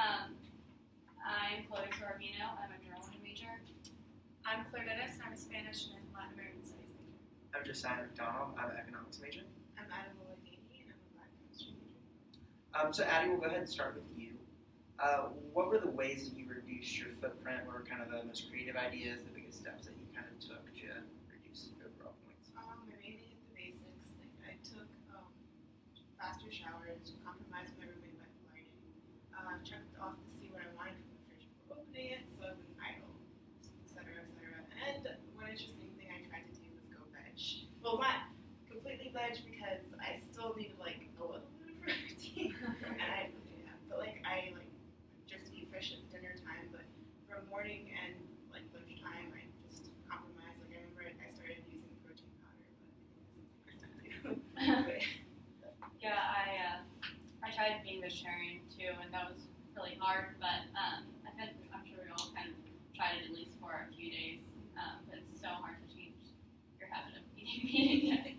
I'm Chloe Sorabino. I'm a journalism major. I'm Claire Dennis. I'm a Spanish and Latin American Studies major. I'm Josiah McDonald. I'm an economics major. I'm Adam Oladini, and I'm a biochemistry major. So Addie, we'll go ahead and start with you. What were the ways that you reduced your footprint? What were kind of the most creative ideas, the biggest steps that you kind of took to reduce overall points? I mainly hit the basics. Like I took faster showers, compromised my roommate by lighting, checked off to see what I wanted from the fridge before opening it, so I wouldn't idle, etc., etc. And one interesting thing I tried to do was go veg. Well, not completely veg because I still needed like a little bit of protein, and but I just eat fish at dinner time. But for morning and like lunchtime, I just compromised. Like I remember I started using protein powder, but I think that's Yeah, I tried being vegetarian too, and that was really hard. But I'm sure we all kind of tried it at least for a few days. But it's so hard to change your habit of eating meat.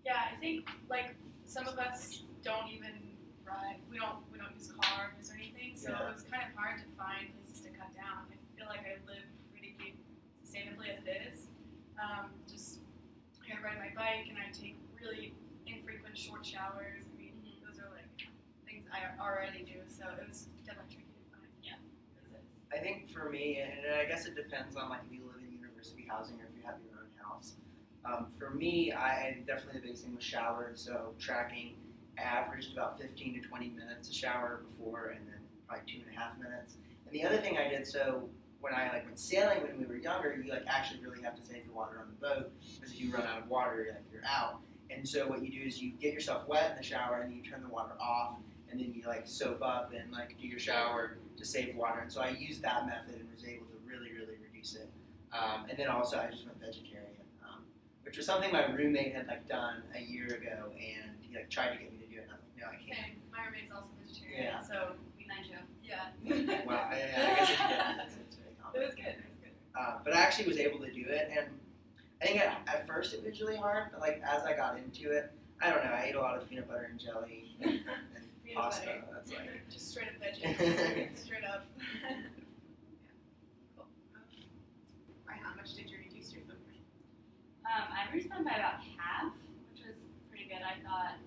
Yeah, I think like some of us don't even ride. We don't use carbs or anything, so Yeah. it was kind of hard to find places to cut down. I feel like I live pretty sustainably as it is. Just I ride my bike and I take really infrequent short showers. I mean, those are like things I already do, so it was definitely tricky to find. Yeah. As is. I think for me, and I guess it depends on like if you live in university housing or if you have your own house. For me, I definitely the biggest thing was showers. So tracking, I averaged about 15 to 20 minutes a shower before, and then probably 2.5 minutes. And the other thing I did, so when I went sailing when we were younger, you actually really have to save the water on the boat because if you run out of water, you're out. And so what you do is you get yourself wet in the shower and then you turn the water off, and then you soap up and do your shower to save water. And so I used that method and was able to really reduce it. And then also I just went vegetarian, which was something my roommate had done a year ago, and he tried to get me to do it. And I'm like, no, I can't. Same. My roommate's also vegetarian, Yeah. so Mine too. yeah. Well, I guess if you did, it's very common. It was good. It was good. But I actually was able to do it, and I think at first it was really hard, but as I got into it, I don't know, I ate a lot of peanut butter and jelly and Peanut pasta. butter. That's Just straight up veggies. Straight up. Cool. By how much did you reduce your footprint? I reduced mine by about half, which was pretty good. I thought.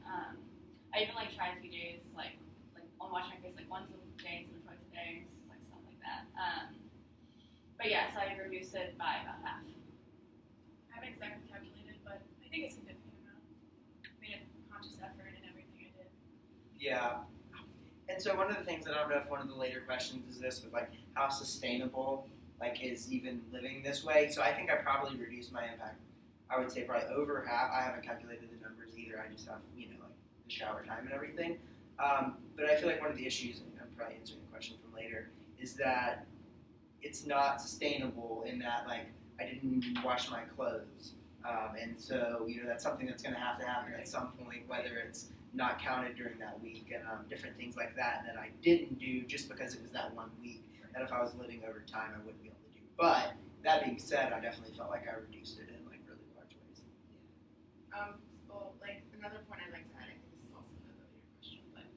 I even tried a few days, on washing my face once a day instead of twice a day, stuff like that. But yeah, so I reduced it by about half. I haven't exactly calculated, but I think it's a significant amount. I made a conscious effort in everything I did. Yeah. And so one of the things, I don't know if one of the later questions is this, but how sustainable is even living this way. So I think I probably reduced my impact. I would say probably over half. I haven't calculated the numbers either. I just have the shower time and everything. But I feel one of the issues, and I'm probably answering the question from later, is that it's not sustainable in that I didn't wash my clothes. And so that's something that's going to happen at some point, whether it's not counted during that week and different things like that I didn't do just because it was that 1 week that if I was living over time I wouldn't be able to do. But that being said, I definitely felt like I reduced it in really large ways. Well, another point I'd like to add, I think this is also another later question, but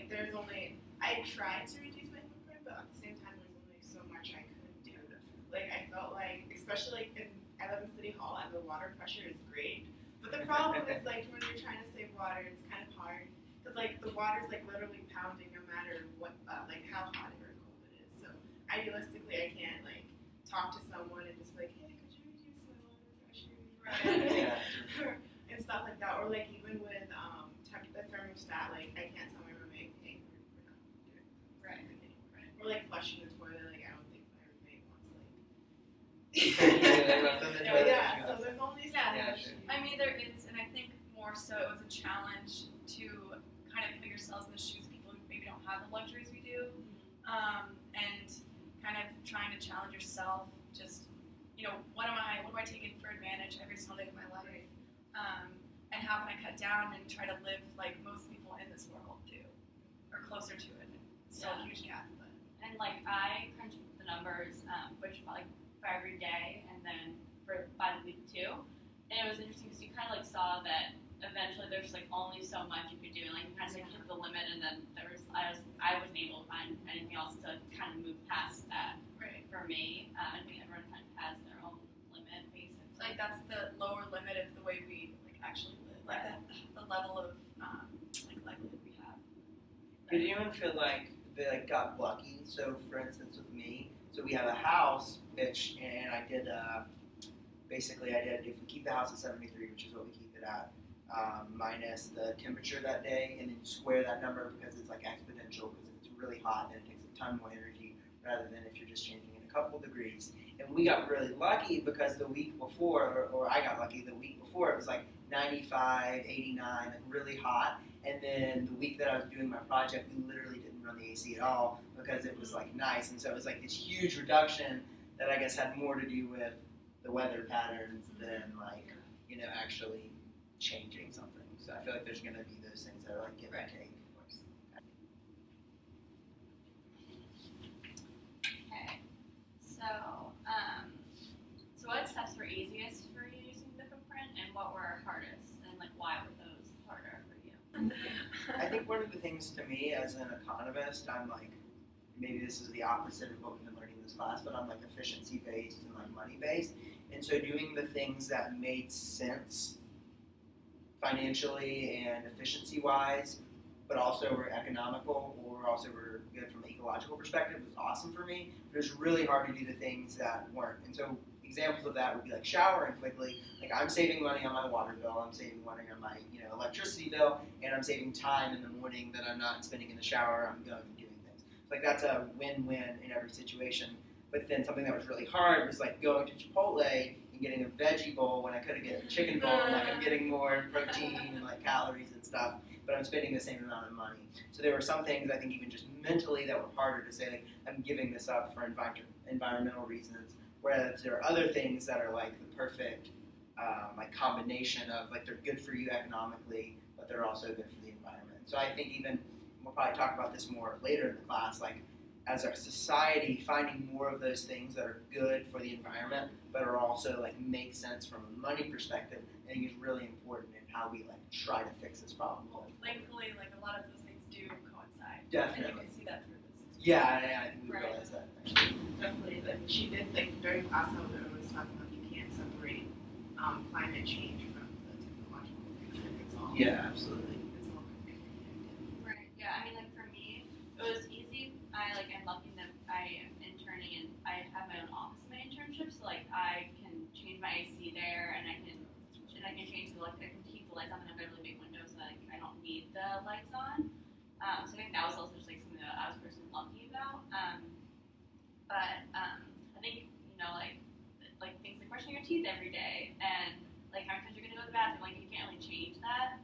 there's only, I tried to reduce my footprint, but at the same time there's only so much I could do. I felt especially I live in City Hall and the water pressure is great, but the problem is when you're trying to save water, it's kind of hard, because the water's literally pounding no matter what, how hot or cold it is. So idealistically I can't talk to someone and just hey, could you reduce my water pressure? Yeah. And stuff like that, or even with the thermostat, I can't tell my roommate, hey, we're not doing Right. anymore. Or flushing the toilet, I don't think my roommate wants yeah, so there's only so Yeah. much. Sure. I mean, there is, and I think more so it was a challenge to kind of put yourselves in the shoes of people who maybe don't have the luxuries we do, and kind of trying to challenge yourself. Just what do I take for advantage every single day of my life, and how can I cut down and try to live like most people in this world do, or closer to it. It's still a huge gap, but And I crunched the numbers, which for every day, and then by the week too. And it was interesting because you kind of saw that eventually there's only so much you could do, and you kind of hit the limit, and then I wasn't able to find anything else to kind of move past that Right. for me. I think everyone kind of has their own limit, basically. Like that's the lower limit of the way we like actually live. Like the level of like livelihood we have. Did anyone feel like they like got lucky? So, for instance, with me, so we have a house, which, and I did basically I did if we keep the house at 73, which is what we keep it at, minus the temperature that day, and then square that number because it's like exponential because it's really hot and it takes a ton more energy rather than if you're just changing it a couple degrees. And we got really lucky because the week before, or I got lucky the week before, it was like 95, 89, like really hot. And then the week that I was doing my project, we literally didn't run the AC at all because it was like nice. And so it was like this huge reduction that I guess had more to do with the weather patterns than like, you know, actually changing something. So I feel like there's going to be those things that are like give and take. Okay. So what steps were easiest for you using the footprint, and what were hardest, and like why were those harder for you? I think one of the things to me as an economist, I'm like, maybe this is the opposite of what we've been learning in this class, but I'm like efficiency based and like money based. And so doing the things that made sense financially and efficiency wise, but also were economical or also were good from an ecological perspective was awesome for me. But it was really hard to do the things that weren't. And so examples of that would be like showering quickly. Like I'm saving money on my water bill, I'm saving money on my electricity bill, and I'm saving time in the morning that I'm not spending in the shower. I'm going and doing things. So like that's a win-win in every situation. But then something that was really hard was like going to Chipotle and getting a veggie bowl when I could have gotten a chicken bowl. And like I'm getting more protein and like calories and stuff, but I'm spending the same amount of money. So there were some things I think even just mentally that were harder to say like I'm giving this up for environmental reasons. Whereas there are other things that are like the perfect like combination of like they're good for you economically, but they're also good for the environment. So I think even we'll probably talk about this more later in the class, like as our society, finding more of those things that are good for the environment, but are also like make sense from a money perspective, I think is really important in how we like try to fix this problem. Well, thankfully, like a lot of those things do coincide. Definitely. And you can see that through this. Yeah, I think we Right. realize that. Definitely, like she did, like during class, I was talking about you can't separate climate change from the technological things. It's all, Yeah, absolutely. it's all connected. Right. Yeah. I mean, like for me, it was easy. I'm lucky that I am interning and I have my own office in my internship, so like I can change my AC there, and I can change the I can keep the lights on, and I've got a really big window, so like I don't need the lights on. So I think that was also just like something that I was personally lucky about. But I think like things like brushing your teeth every day, and like how many times you're gonna go to the bathroom, like you can't really change that.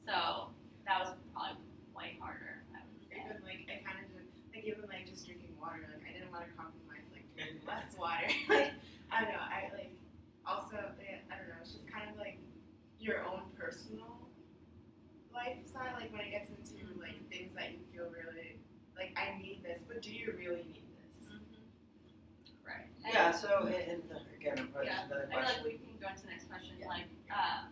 So that was probably way harder, I would say. Even like I kind of did, like even like just drinking water, like I didn't want to compromise like drinking less water. Like I don't know, I like also I don't know, it's just kind of like your own personal lifestyle. Like when it gets into like things that you feel really like I need this, but do you really need this? Right. Yeah, so and again, I'm probably Yeah. another I mean, like question. we can go into the next question. Yeah. Like,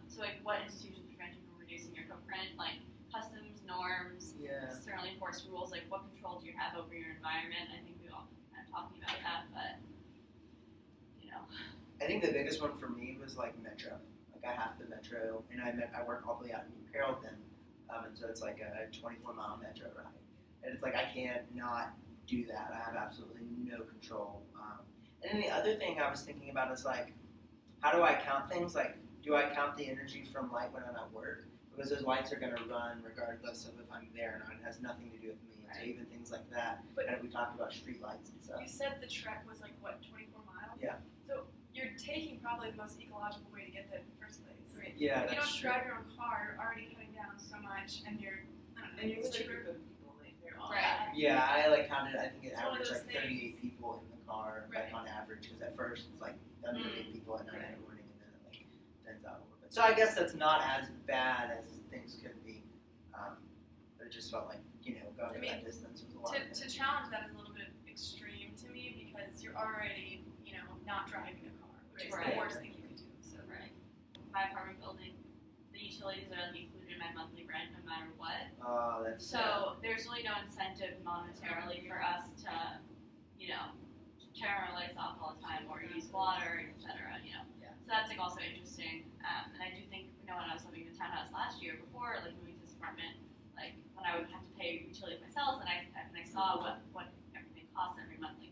so like, what institutions prevent you from reducing your footprint? Like customs, norms, Yeah. externally enforced rules. Like, what control do you have over your environment? I think we all kind of talking about that, but you know. I think the biggest one for me was like Metro. Like I have the Metro, and I work all the way out in New Carrollton, and so it's like a 24-mile Metro ride, and it's like I can't not do that. I have absolutely no control. And then the other thing I was thinking about is like, how do I count things? Like, do I count the energy from light when I'm at work? Because those lights are going to run regardless of if I'm there or not. It has nothing to do with me. And so even things like that. But- and we talked about street lights and stuff. You said the trek was like what, 24 miles? Yeah. So you're taking probably the most ecological way to get there in the first place. Right. Yeah, If you don't that's true. drive your own car, you're already cutting down so much, and you're I don't know, And you're it's with a cheaper. group of people, like they're all Right. Yeah, I like counted. I think it It's one of averaged those like 38 things. people in the car, Right. like on average. Because at first it's like under 8 people at night in Right. the morning, and then it like thins out a little bit. So I guess that's not as bad as things could be. But it just felt like going I mean, that distance was a lot. To challenge that is a little bit extreme to me because you're already, not driving a car, which is Right. the worst thing you could do. So Right. My apartment building, the utilities are like included in my monthly rent no matter what. Oh, that's So there's really no incentive monetarily for us to, turn our lights off all the time or use water, etc. Yeah. So that's also interesting. And I do think, when I was living in the townhouse last year before, moving to this apartment, when I would have to pay utilities myself, and I saw what everything costs every month, we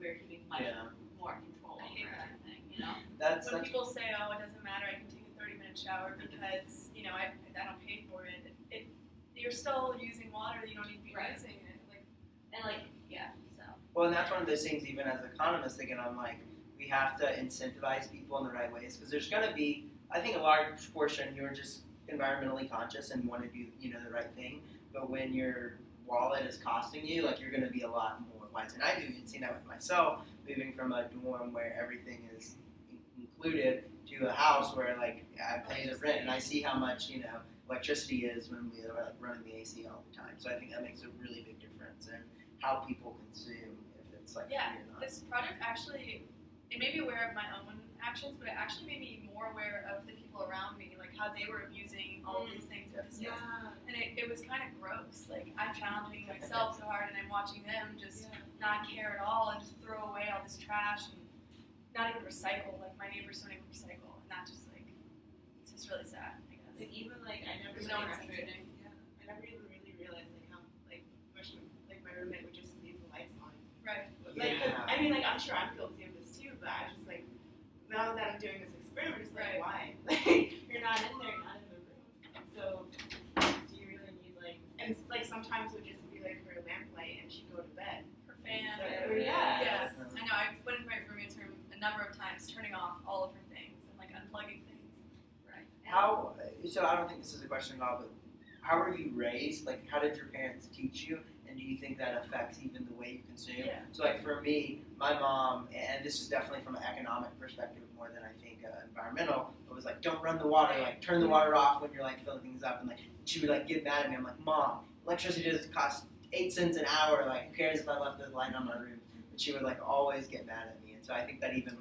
were keeping much more control I hate over that. everything. That's When people say, "Oh, it doesn't matter, I can take a 30-minute shower because I don't pay for it," you're still using water that you don't need to be Right. using, and So well, and that's one of those things. Even as economists, again, I'm like, we have to incentivize people in the right ways because there's going to be, I think, a large portion you're just environmentally conscious and want to do, the right thing. But when your wallet is costing you, you're going to be a lot more wise. And I've even seen that with myself, moving from a dorm where everything is included to a house where I pay the rent and I see how much electricity is when we are running the AC all the time. So I think that makes a really big difference in how people consume, if it's free or not. This project actually, it made me aware of my own actions, but it actually made me more aware of the people around me, how they were abusing all of these things with the sales. And it was kind of gross. I'm challenging myself so hard, and I'm watching them just not care at all and just throw away all this trash and not even recycle. My neighbors don't even recycle, and that just it's just really sad. I guess. Even I never There's no really incentive. I never even really realized how much my roommate would just leave the lights on. Right. I'm sure I'm guilty of this too, but I just now that I'm doing this experiment, it's Right. why? You're not in there, you're not in the room. And so do you really need and sometimes it would just be her lamp light and she'd go to bed. Her fan. Yeah. Yes. I know. I've went in my roommate's room a number of times, turning off all of her things and unplugging things. right. How? So I don't think this is a question at all, but how were you raised? How did your parents teach you? And do you think that affects even the way you consume? Yeah. So for me, my mom, and this is definitely from an economic perspective more than I think environmental, but was don't run the water, turn the water off when you're filling things up, and she would get mad at me. I'm like, Mom, electricity does cost 8 cents an hour. Who cares if I left the light on my room? But she would always get mad at me, and so I think that even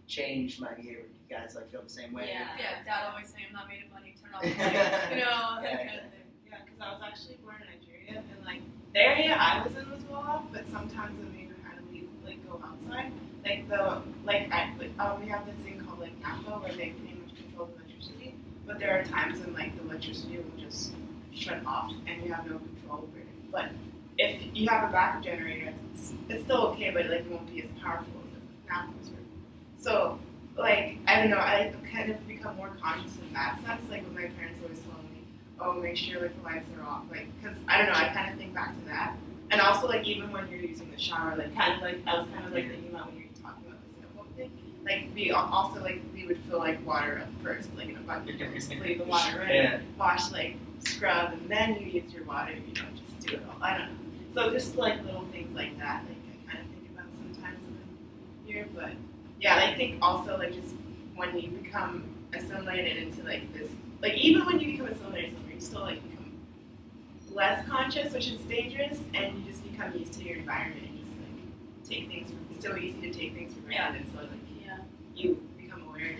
changed my behavior. You guys feel the same way? Yeah. Yeah. Dad always saying, "I'm not made of money. Turn off the lights." That kind of thing. Yeah, because I was actually born in Nigeria, and the area I was in was well off, but sometimes when we had to leave, go outside, we have this thing called NAPA where they pretty much control the electricity, but there are times when the electricity will just shut off and you have no control over it. But if you have a backup generator, it's still okay, but it won't be as powerful as the NAPA's were. So I don't know, I kind of become more conscious in that sense. When my parents always told me, "Oh, make sure the lights are off," because I don't know, I kind of think back to that. And also even when you're using the shower, I was kind of thinking about when you were talking about the sailboat thing. We also we would fill water up first, in a bucket, just leave the water running, wash, scrub, and then you use your water. Just do it all. I don't know. So just little things like that, I kind of think about sometimes when I'm here. But yeah, I think also just when you become assimilated into this, even when you become assimilated, you still become less conscious, which is dangerous, and you just become used to your environment and just take things. It's so easy to take things for granted, so you become aware of it.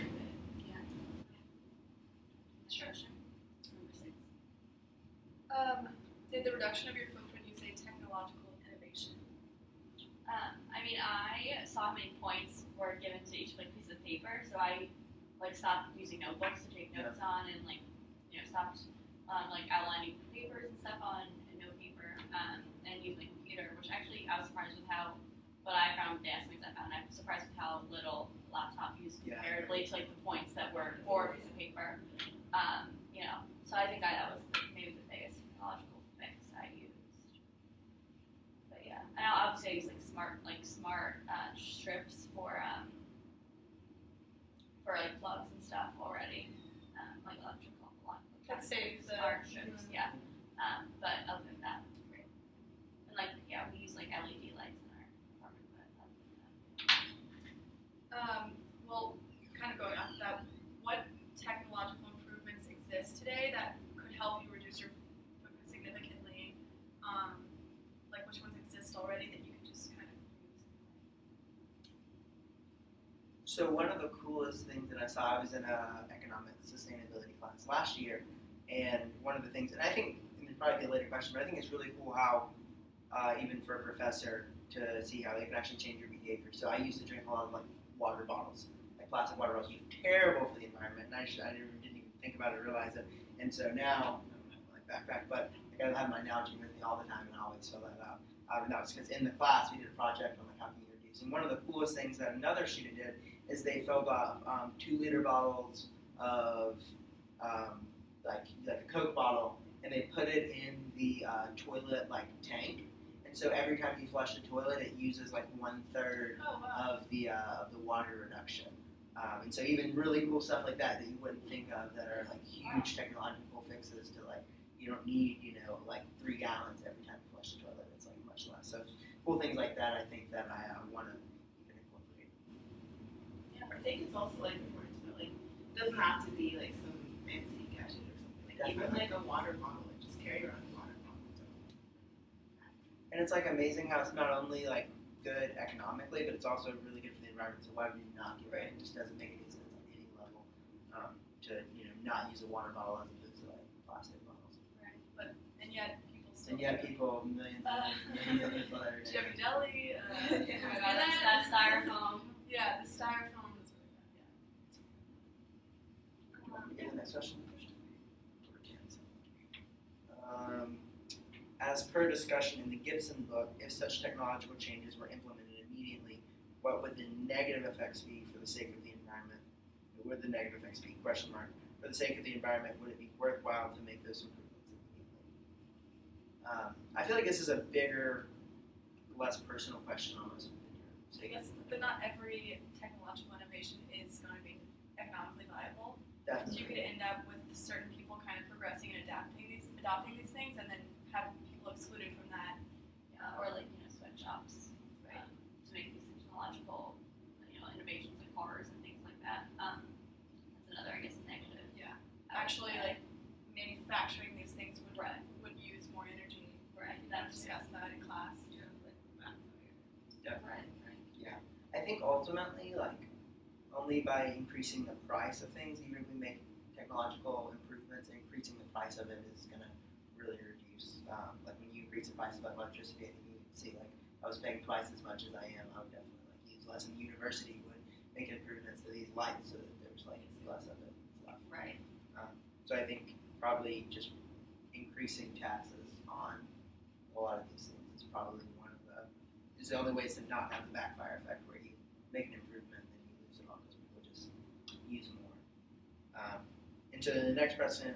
Sure. Did the reduction of your footprint use a technological innovation? I saw how many points were given to each piece of paper, so I stopped using notebooks to take notes on, and stopped outlining papers and stuff on note paper, and used my computer, which actually I was surprised with what I found with the estimates I found. I'm surprised with how little laptop used comparatively to the points that were for a piece of paper. So I think that was maybe the biggest technological fix I used. But yeah, and obviously I use smart strips for plugs and stuff already, electrical plug. That saves the smart strips, yeah. But other than that, it's great. And we use LED lights in our apartment, but other than that. Well, kind of going off of that, what technological improvements exist today that could help you reduce your footprint significantly? Which ones exist already that you can just kind of use? So one of the coolest things that I saw, I was in a economic sustainability class last year, and one of the things, and I think and it'd probably be a later question, but I think it's really cool how even for a professor to see how they can actually change your behavior. So I used to drink a lot of like water bottles, like plastic water bottles, which are terrible for the environment, and didn't even think about it or realize it. And so now, I don't have my backpack, but I gotta have my Nalgene with me all the time, and I always fill that up. And that was because in the class we did a project on like how can you reduce. And one of the coolest things that another student did is they filled up 2-liter bottles of like a Coke bottle, and they put it in the toilet like tank. And so every time you flush the toilet, it uses like 1/3 Oh wow. of the water reduction. And so even really cool stuff like that you wouldn't think of that are like huge technological fixes to like you don't need like 3 gallons every time you flush the toilet. It's like much less. So cool things like that I think that I want to even incorporate. Yeah, I think it's also like important to know, like, it doesn't have to be like some fancy gadget or something. Like even Definitely. like a water bottle, like just carry around a water bottle. So. And it's like amazing how it's not only like good economically, but it's also really good for the environment. So why would you not do it? It just doesn't make any sense on any level to not use a water bottle as opposed to like plastic bottles. Right. But and yet people still. And yet people millions and millions of letters. Jimmy Jelly. That styrofoam. Yeah, the styrofoam is really bad. Yeah, the next question. As per discussion in the Gibson book, if such technological changes were implemented immediately, what would the negative effects be for the sake of the environment? What would the negative effects be? Question mark. For the sake of the environment, would it be worthwhile to make those improvements immediately? I feel like this is a bigger, less personal question almost. I guess, but not every technological innovation is going to be economically viable. So Definitely. you could end up with certain people kind of progressing and adopting these things, and then have people excluded from that. Or like sweatshops, right? To make these technological innovations like cars and things like that. That's another, I guess, negative. Yeah. I would Actually, say. like manufacturing these things would Right. would use more energy. Right. We That's discussed that in class. right. I think ultimately, like, only by increasing the price of things, even if we make technological improvements, increasing the price of it is going to really reduce. Like when you increase the price of electricity, I think you can see, like, I was paying twice as much as I am. I would definitely like use less. And the university would make improvements to these lights so that there's like less of it. Stuff. Right. So I think probably just increasing taxes on a lot of these things is probably is the only ways to not have the backfire effect where you make an improvement and then you lose it all because people just use more. And so the next question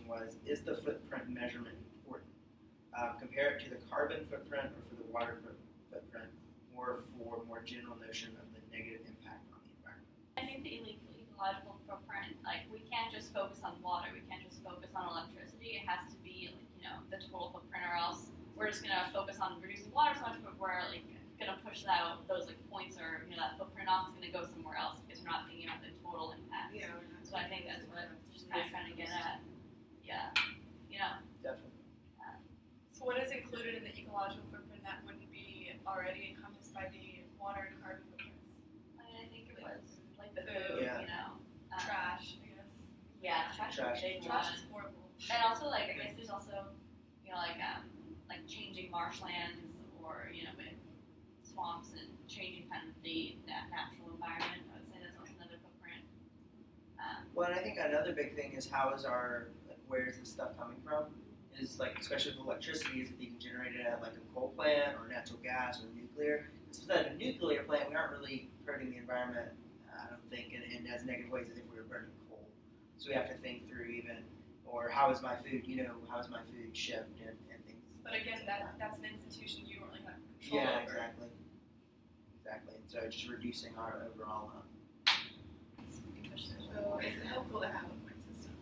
was, is the footprint measurement important? Compare it to the carbon footprint or for the water footprint, or for more general notion of the negative impact on the environment. I think the ecological footprint, like we can't just focus on water, we can't just focus on electricity. It has to be the total footprint, or else we're just gonna focus on reducing water so much, but we're like gonna push those like points or that footprint off is gonna go somewhere else because we're not thinking about the total impact. Yeah. So I think that's what just kind of trying to get at. Yeah. Definitely. So what is included in the ecological footprint that wouldn't be already encompassed by the water and carbon footprints? I think it was like the Food, food, Yeah. Trash, I guess. Yeah, trash. Trash. Big Trash one. is horrible. And also, like, I guess there's also, like changing marshlands or, with swamps and changing kind of the natural environment. I would say that's also another footprint. Well, and I think another big thing is how is where is this stuff coming from? Is like, especially with electricity, is it being generated at like a coal plant or natural gas or nuclear? Because at a nuclear plant, we aren't really hurting the environment, I don't think, in as negative ways as if we were burning coal. So we have to think through or how is my food, how is my food shipped and things. But again, that's an institution you don't really have control Yeah, over. exactly. And so just reducing our overall. So is it helpful to have a point system?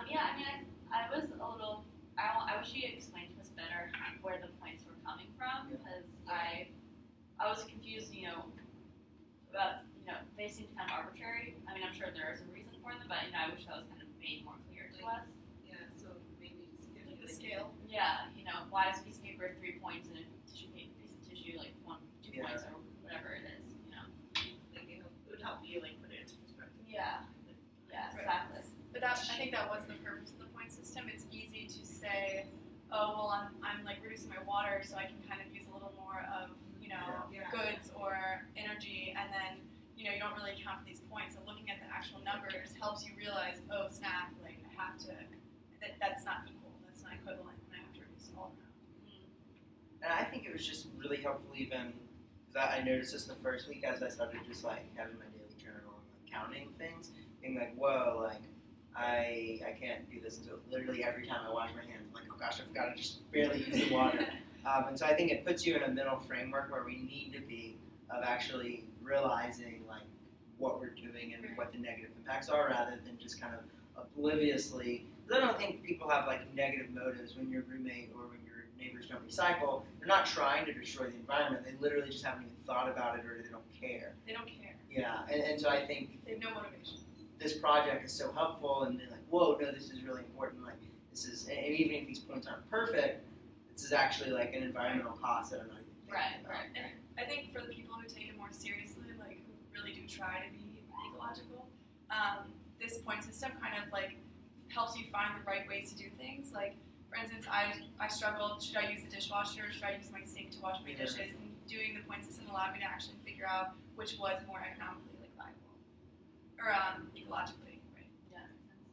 Yeah, I mean, I was a little. I wish you explained to us better where the points were coming from, because I was confused. About they seemed kind of arbitrary. I mean, I'm sure there is a reason for them, but I wish that was kind of made more clear to us. Yeah, so maybe just give Like me the scale. Yeah, why is a piece of paper 3 points and a piece of tissue like 2 Yeah. points or whatever it is. Like think that was the purpose of the point system. It's easy to say, oh well, I'm like reducing my water, so I can kind of use a little more of Yeah. goods or energy, and then you don't really account for these points. So looking at the actual numbers helps you realize, oh snap, like I have to. That's not equal. That's not equivalent, and I have to reduce all around. And I think it was just really helpful even because I noticed this in the first week as I started just like having my daily journal and like counting things, being like, whoa, like I can't do this until literally every time I wash my hands. I'm like, oh gosh, I forgot to just barely use the water. And so I think it puts you in a middle framework where we need to be of actually realizing like what we're doing and what the negative impacts are rather than just kind of obliviously. Because I don't think people have like negative motives when your roommate or when your neighbors don't recycle. They're not trying to destroy the environment. They literally just haven't even thought about it or they don't care. They don't care. Yeah, and so I think They have no motivation. this project is so helpful and they're like, whoa, no, this is really important. Like this is, and even if these points aren't perfect, this is actually like an environmental cost that I'm not even thinking Right, about. right. And I think for the people who take it more seriously, like who really do try to be ecological, this point system kind of like helps you find the right ways to do things. Like for instance, I struggled, should I use the dishwasher or should I use my sink to wash my Yeah. dishes? And doing the point system allowed me to actually figure out which was more economically like viable or ecologically, right? Yeah, makes sense.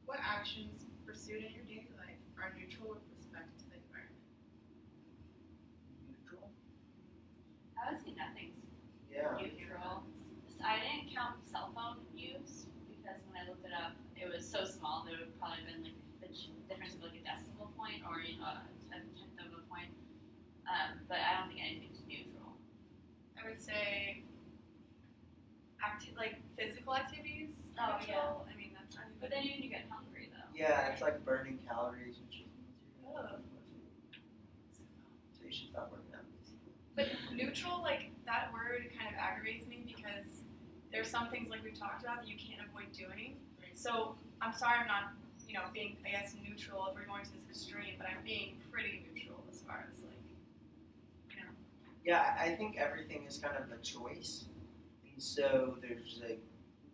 What actions pursued in your daily life are neutral with respect to the environment? Neutral? I would say nothing's Yeah. neutral. I didn't count cell phone use because when I looked it up, it was so small. There would probably been like the difference of like a decimal point or a tenth of a point. But I don't think anything's neutral. I would say like physical activities. Oh, neutral. I mean that's not even. But then you get hungry though. Yeah, it's like burning calories, which is Ugh. so you should stop working out. But neutral, like that word kind of aggravates me because there's some things like we've talked about that you can't avoid doing. So I'm sorry I'm not, being, I guess, neutral if we're going to this extreme, but I'm being pretty neutral as far as like, Yeah, I think everything is kind of a choice, and so there's like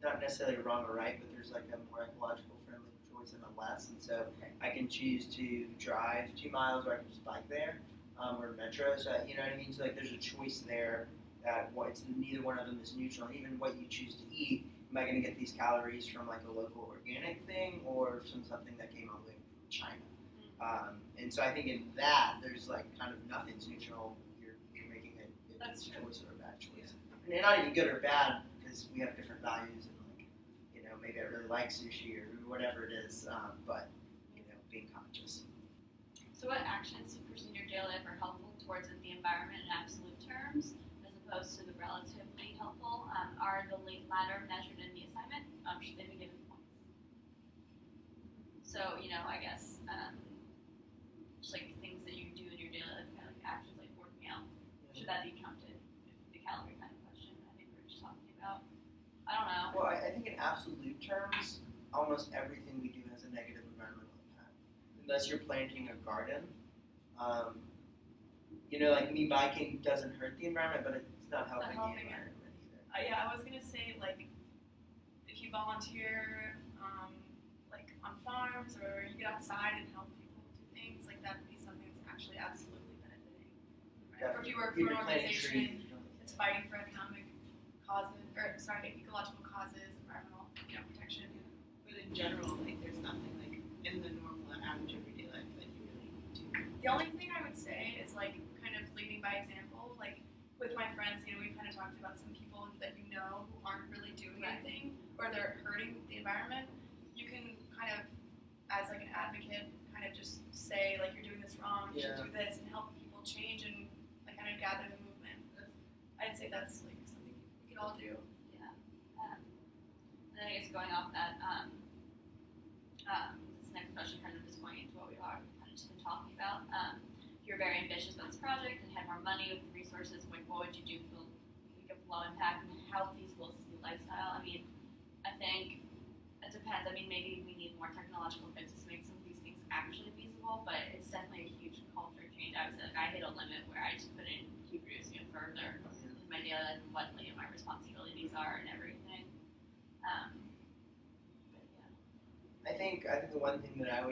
not necessarily a wrong or right, but there's like a more ecological friendly choice and a less, and so I can choose to drive 2 miles or I can just bike there, or metro. So you know what I mean. So like there's a choice there that it's neither one of them is neutral, and even what you choose to eat. Am I going to get these calories from like a local organic thing or from something that came all the way from China? And so I think in that there's like kind of nothing's neutral. You're making a That's good true. choice or a bad choice. And they're not even good or bad because we have different values and like maybe I really like sushi or whatever it is, but being conscious. So what actions you pursue in your daily life are helpful towards the environment in absolute terms, as opposed to the relatively helpful? Are the latter measured in the assignment? Should they be given points? So I guess just like things that you do in your daily life, kind of like actions like working out, should that be counted? The calorie kind of question I think we were just talking about. I don't know. Well, I think in absolute terms, almost everything we do has a negative environmental impact. Unless you're planting a garden. Like me biking doesn't hurt the environment, but it's not helping the helping it. environment either. Yeah, I was gonna say like if you volunteer, like on farms or you get outside and help people do things, like that would be something that's actually absolutely benefiting. Right? Or if you work for You're an planting organization trees, that's fighting for economic causes, or sorry, ecological causes, environmental protection. But in general, like there's nothing like in the normal average everyday life that you really do. The only thing I would say is like kind of leading by example. Like with my friends, we kind of talked about some people that who aren't really doing Right. anything or they're hurting the environment. You can kind of, as like an advocate, kind of just say like you're doing this wrong. You should do this and help people change and like kind of gather the movement. I'd say that's like something we could all do. Yeah. And I guess going off that, this next question kind of is going into what we are kind of just been talking about. If you're very ambitious about this project and had more money with the resources, like what would you do for like a low impact and how feasible is this new lifestyle? I mean, I think it depends. I mean, maybe we need more technological fixes to make some of these things actually feasible, but it's definitely a huge culture change. I would say like I hit a limit where I just couldn't keep reducing it further in my daily life and what my responsibilities are and everything. But yeah. think the one thing that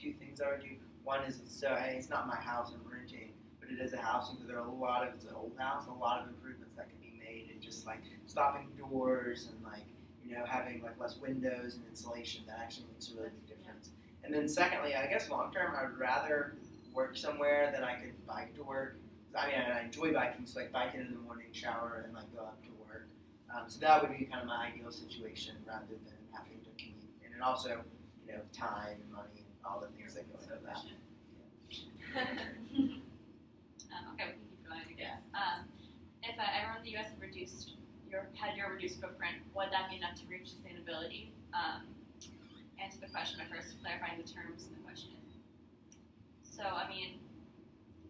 two things I would do. One is it's not my house I'm renting, but it is a house, and there are it's an old house, a lot of improvements that can be made, and just like stopping doors and like having like less windows and insulation that actually makes a really big difference. And then secondly, I guess long term, I would rather work somewhere that I could bike to work. I mean, I enjoy biking, so like biking in the morning, shower, and like go out to work. So that would be kind of my ideal situation rather than having to commute. And it also, time and money and all the things that go into that. Okay, we can keep going, I guess. If everyone in the U.S. had your reduced footprint, would that be enough to reach sustainability? Answer the question by first clarifying the terms in the question. So, I mean,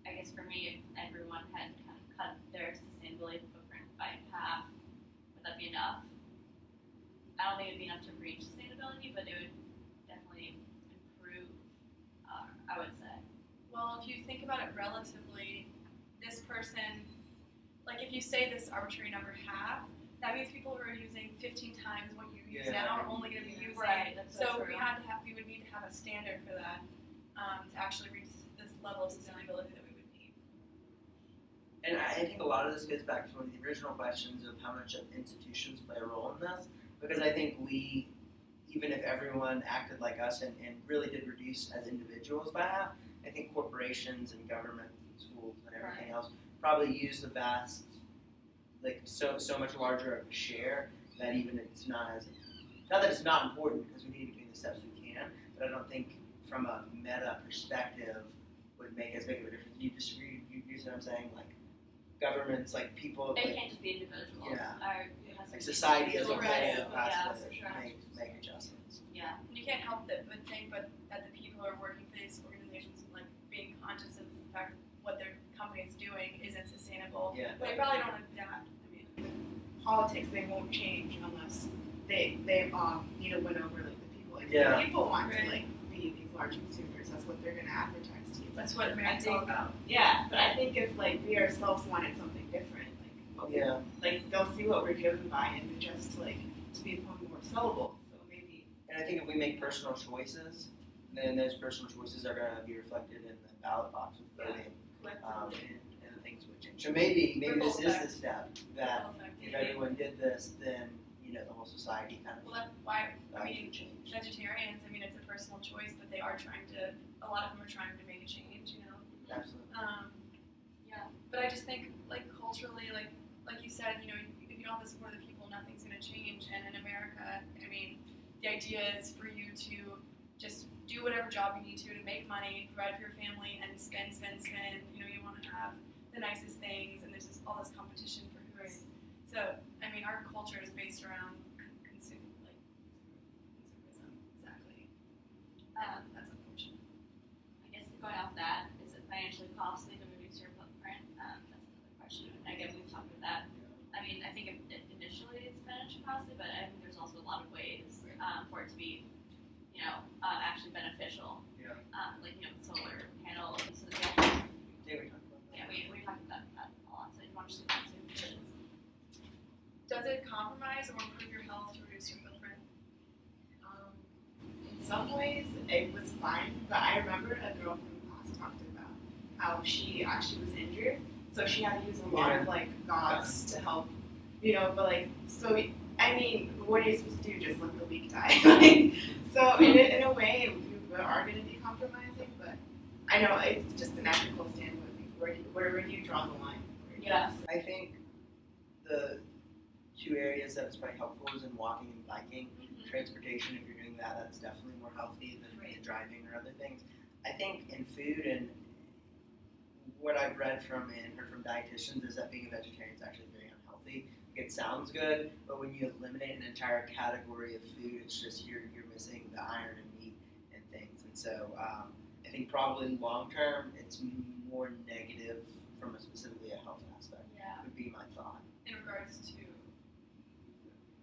I guess for me, if everyone had kind of cut their sustainability footprint by half, would that be enough? I don't think it would be enough to reach sustainability, but it would definitely improve, I would say. Well, if you think about it relatively, this person, like if you say this arbitrary number half, that means people who are using 15 times what you use now are only going to be using. Right, that's so true. we would need to have a standard for that to actually reach this level of sustainability that we would need. And I think a lot of this goes back to one of the original questions of how much of institutions play a role in this, because I think even if everyone acted like us and really did reduce as individuals by half, I think corporations and government and schools and everything else probably use the vast, like so much larger of a share that even it's not that it's not important, because we need to be doing the steps we can, but I don't think from a meta perspective would make as big of a difference. You disagree? You see what I'm saying? Like governments, like people. It can't just be individuals. Yeah. It has to Like be society as a whole right. has to Yeah, make adjustments. Yeah. And you can't help but think, but that the people who are working for these organizations, like being conscious of the fact what their company is doing isn't sustainable. Yeah. They probably don't adapt. I mean, Politics, they won't change unless they need to win over like the people. Like, Yeah. the people want to Right. like be these large consumers. That's what they're gonna advertise to you. that's what America's all about. Yeah, but I think if like we ourselves wanted something different, like what we, Yeah. like they'll see what we're driven by and adjust to become more sellable. So maybe And I think if we make personal choices, then those personal choices are going to be reflected in the ballot box with voting, collectively. and the things would change. So maybe Ripple this is effect. the step that Ripple effect. if everyone did this, then the whole society kind of Well, that's why I mean, would change. vegetarians. I mean, it's a personal choice, but they are trying to. A lot of them are trying to make a change. Absolutely. Yeah. But I just think, like culturally, like you said, if you don't have the support of the people, nothing's going to change. And in America, I mean, the idea is for you to just do whatever job you need to make money, provide for your family, and spend. You want to have the nicest things, and there's all this competition for who's. So, I mean, our culture is based around consumerism. Exactly. That's unfortunate. I guess going off that, is it financially costly to reduce your footprint? That's another question. And again, we've talked about that. I mean, I think initially it's financially costly, but I think there's also a lot of ways for it to be, actually beneficial. Yeah. Like solar panels. So Yeah, we talked about that. yeah, we talked about that a lot. So you want to just go into Does it compromise or improve your health to reduce your footprint? In some ways, it was fine, but I remember a girl from class talked about how she actually was injured, so she had to use a lot of like gauze to help, But like, so I mean, what are you supposed to do? Just let the weak die? So in a way, you are going to be compromising, but I know it's just an ethical standpoint. Where do you draw the line? Yeah. I think the two areas that was probably helpful is in walking and biking. Transportation, if you're doing that, that's definitely more healthy than driving or other things. I think in food, and what I've read from and heard from dietitians is that being a vegetarian is actually very unhealthy. It sounds good, but when you eliminate an entire category of food, it's just you're missing the iron and meat and things. And so I think probably long term, it's more negative from specifically a health aspect. Yeah. Would be my thought. In regards to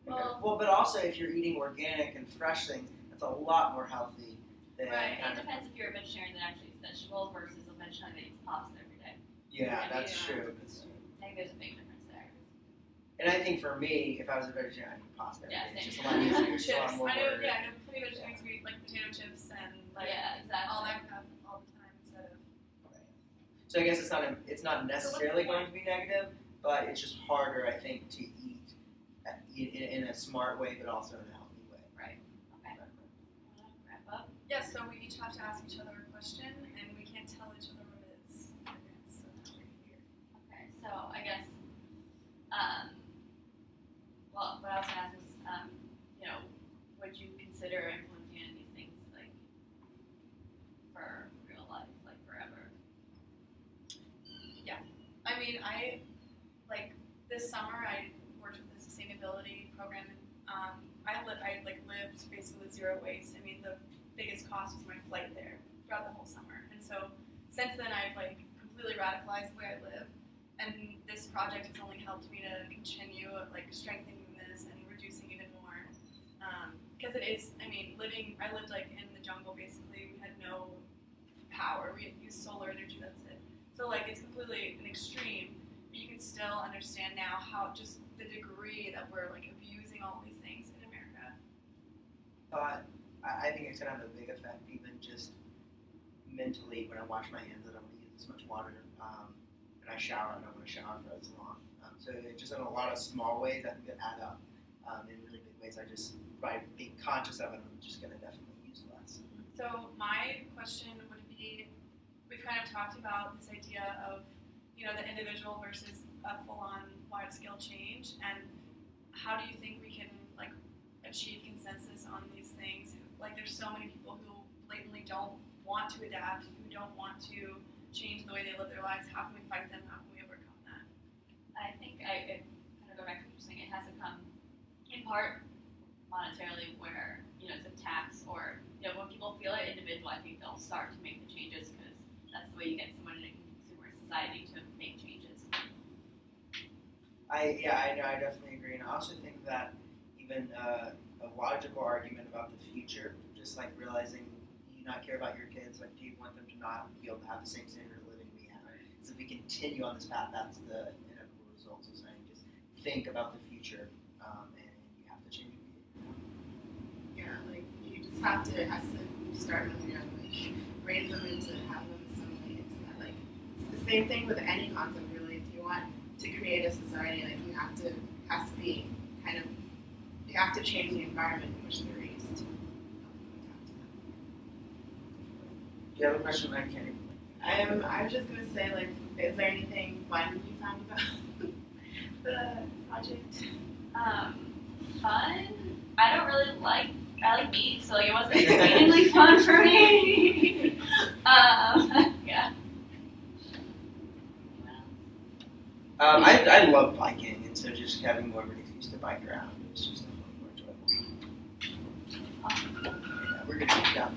Well, but also if you're eating organic and fresh things, that's a lot more healthy than Right. kind It of. depends if you're a vegetarian that actually eats vegetables versus a vegetarian that eats pasta every day. Yeah, that's Yeah. true. 'Cause- I think there's a big difference there. And I think for me, if I was a vegetarian, I'd eat pasta. Yeah, It's same. just a lot easier. It's a lot Chips. more I know. work. Yeah, I know plenty of vegetarians who eat like potato chips and like Yeah, exactly. all that crap all the time instead of. So I guess it's not necessarily going to be negative, but it's just harder, I think, to eat in a smart way, but also in a healthy way. Right. Okay. Wrap up. Yeah, so we each have to ask each other a question, and we can't tell each other what it is. So now we're here. Okay. So I guess, well, what I was gonna ask was, would you consider implementing these things like for real life, like forever? I mean, this summer I worked with a sustainability program. I lived basically with zero waste. I mean, the biggest cost was my flight there throughout the whole summer. And so since then, I've completely radicalized the way I live. And this project has only helped me to continue strengthening this and reducing even more. Because it is, I mean, I lived in the jungle basically. We had no power. We used solar energy. That's it. So it's completely an extreme, but you can still understand now how just the degree that we're abusing all these things in America. But I think it's gonna have a big effect, even just mentally. When I wash my hands, I don't want to use as much water. When I shower, I don't want to shower for as long. So it just in a lot of small ways that can add up. In really big ways, by being conscious of it, I'm just gonna definitely use less. So my question would be, we've kind of talked about this idea of, the individual versus a full-on wide-scale change, and how do you think we can achieve consensus on these things? There's so many people who blatantly don't want to adapt, who don't want to change the way they live their lives. How can we fight them? How can we overcome that? I think I kind of go back to what you're saying. It has to come in part monetarily, where it's a tax, or when people feel it individual, I think they'll start to make the changes, because that's the way you get someone in a consumer society to make changes. I definitely agree, and I also think that even a logical argument about the future, just realizing you not care about your kids, do you want them to not be able to have the same standard of living we have? So if we continue on this path, that's the inevitable result of saying just think about the future, and you have to change your behavior. Yeah, you just have to, it has to start when you're young, raise them into have them some way into that. It's the same thing with any concept really. If you want to create a society, you have to, you have to change the environment in which they're raised. Do you have a question? I can't. I was just gonna say, is there anything fun you found about the project? Fun? I don't really I like meat, so it wasn't exceedingly fun for me. Yeah. I love biking, and so just having more of an excuse to bike around is just a little more enjoyable. Yeah, we're gonna keep down.